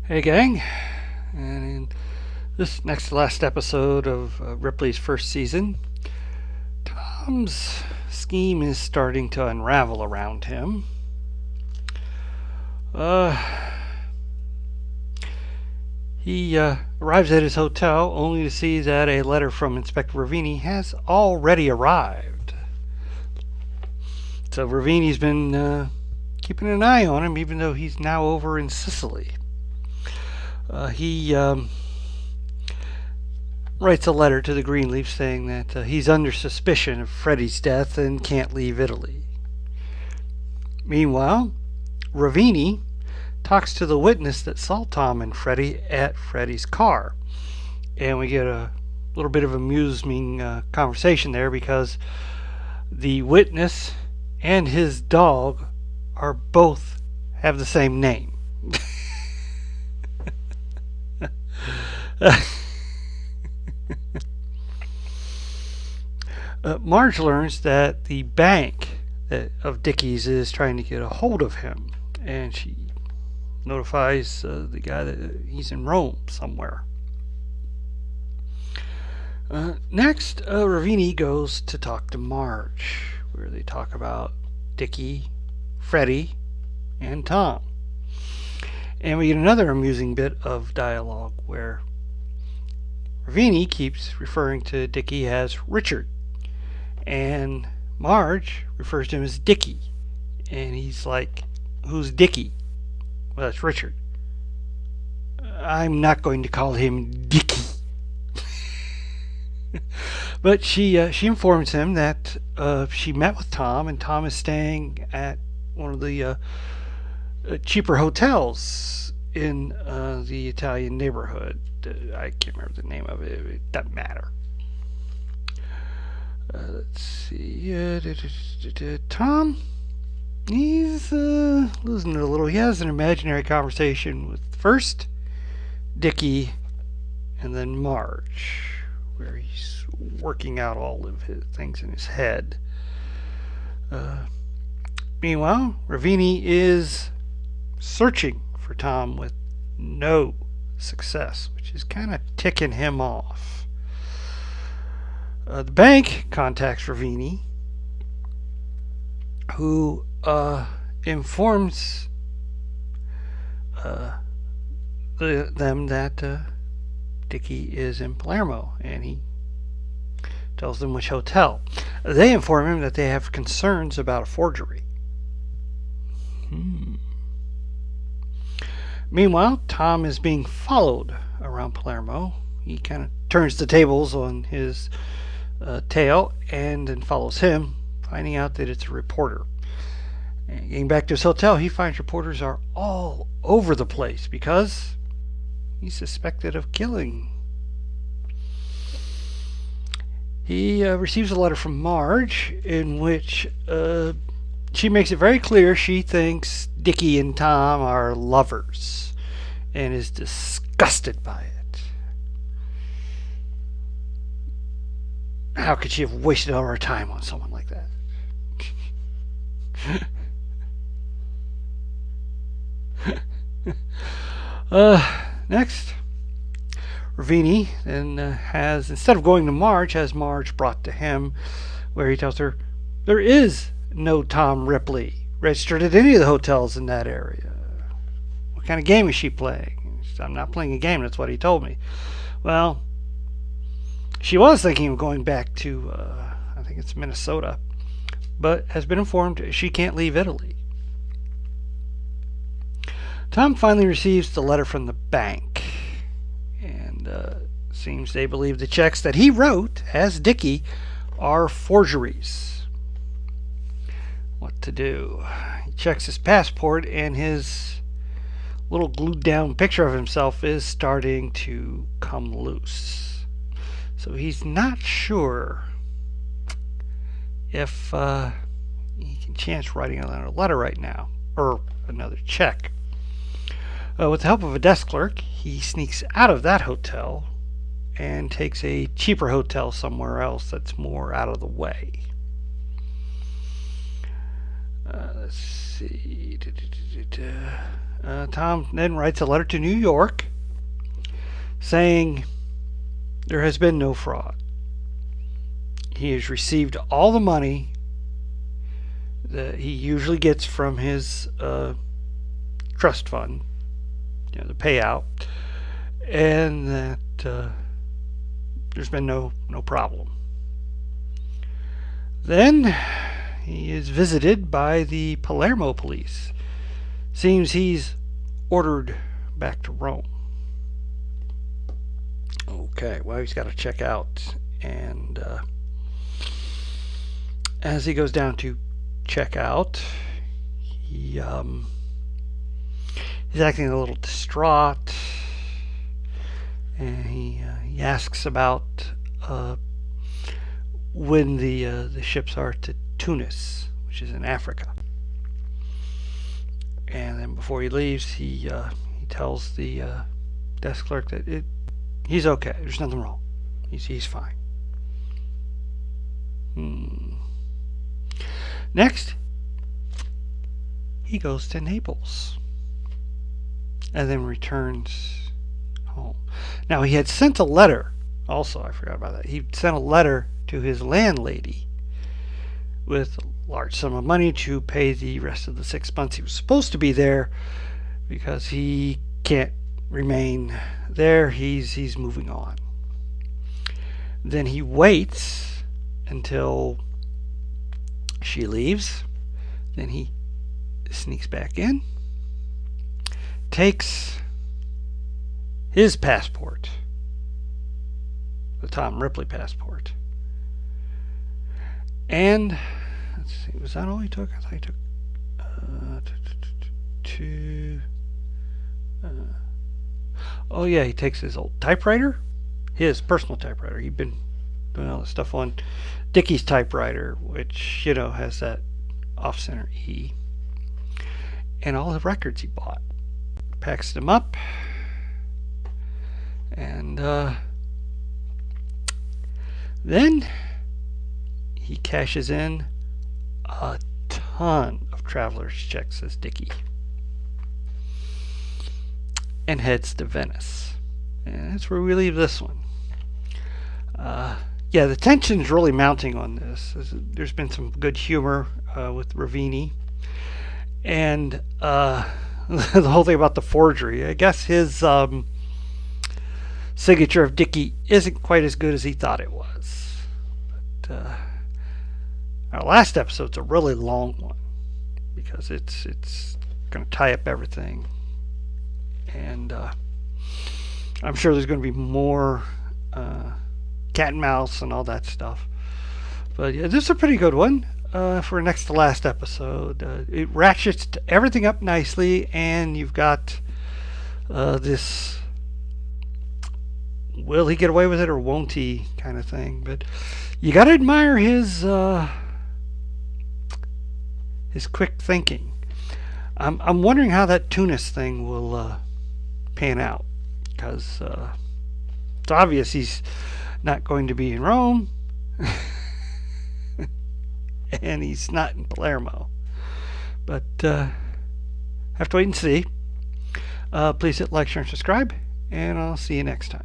Hey, gang. And in this next to last episode of Ripley's first season, Tom's scheme is starting to unravel around him. Uh, he arrives at his hotel only to see that a letter from Inspector Ravini has already arrived. So Ravini's been keeping an eye on him, even though he's now over in Sicily. He writes a letter to the Greenleaf saying that he's under suspicion of Freddy's death and can't leave Italy. Meanwhile, Ravini talks to the witness that saw Tom and Freddy at Freddy's car. And we get a little bit of amusing conversation there because the witness and his dog are both have the same name. Marge learns that the bank of Dickie's is trying to get a hold of him, and she notifies the guy that he's in Rome somewhere. Next, Ravini goes to talk to Marge, where they talk about Dickie, Freddy, and Tom. And we get another amusing bit of dialogue where Ravini keeps referring to Dickie as Richard, and Marge refers to him as Dickie. And he's like, "Who's Dickie?" "Well, that's Richard." "I'm not going to call him Dickie." But she informs him that she met with Tom, and Tom is staying at one of the cheaper hotels in the Italian neighborhood. I can't remember the name of it. It doesn't matter. Let's see. Tom, he's losing it a little. He has an imaginary conversation with first Dickie and then Marge, where he's working out all of his things in his head. Meanwhile, Ravini is searching for Tom with no success, which is kind of ticking him off. The bank contacts Ravini, who informs them that Dickie is in Palermo, and he tells them which hotel. They inform him that they have concerns about a forgery. Meanwhile, Tom is being followed around Palermo. He kind of turns the tables on his tail and then follows him, finding out that it's a reporter. And getting back to his hotel, he finds reporters are all over the place because he's suspected of killing. He receives a letter from Marge in which she makes it very clear she thinks Dickie and Tom are lovers and is disgusted by it. How could she have wasted all her time on someone like that? Next, Ravini then has, instead of going to Marge, has Marge brought to him, where he tells her there is no Tom Ripley registered at any of the hotels in that area. What kind of game is she playing? "I'm not playing a game, that's what he told me." Well, she was thinking of going back to, I think it's Minnesota, but has been informed she can't leave Italy. Tom finally receives the letter from the bank, and seems they believe the checks that he wrote as Dickie are forgeries. What to do? He checks his passport, and his little glued down picture of himself is starting to come loose. So he's not sure if he can chance writing another letter right now, or another check. With the help of a desk clerk, he sneaks out of that hotel and takes a cheaper hotel somewhere else that's more out of the way. Let's see. Tom then writes a letter to New York saying there has been no fraud. He has received all the money that he usually gets from his trust fund, the payout, and that there's been no problem. Then he is visited by the Palermo police. Seems he's ordered back to Rome. Okay, well, he's got to check out, and as he goes down to check out, he's acting a little distraught, and he asks about when the ships are to Tunis, which is in Africa. And then before he leaves, he tells the desk clerk that he's okay. There's nothing wrong. He's fine. Next, he goes to Naples and then returns home. Now, he had sent a letter. Also, I forgot about that. He sent a letter to his landlady with a large sum of money to pay the rest of the 6 months he was supposed to be there, because he can't remain there. He's moving on. Then he waits until she leaves. Then he sneaks back in, takes his passport, the Tom Ripley passport, and let's see, was that all he took? I thought he took two. Oh yeah, he takes his old typewriter, his personal typewriter. He'd been doing all this stuff on Dickie's typewriter, which has that off-center E, and all the records he bought. Packs them up, and then he cashes in a ton of traveler's checks as Dickie and heads to Venice. And that's where we leave this one. Yeah, the tension's really mounting on this. There's been some good humor with Ravini, and the whole thing about the forgery. I guess his signature of Dickie isn't quite as good as he thought it was. But our last episode's a really long one because it's going to tie up everything, and I'm sure there's going to be more cat and mouse and all that stuff. But yeah, this is a pretty good one for next to last episode. It ratchets everything up nicely, and you've got this will he get away with it or won't he kind of thing. But you got to admire his quick thinking. I'm wondering how that Tunis thing will pan out, because it's obvious he's not going to be in Rome and he's not in Palermo, but have to wait and see. Please hit like, share, and subscribe, and I'll see you next time.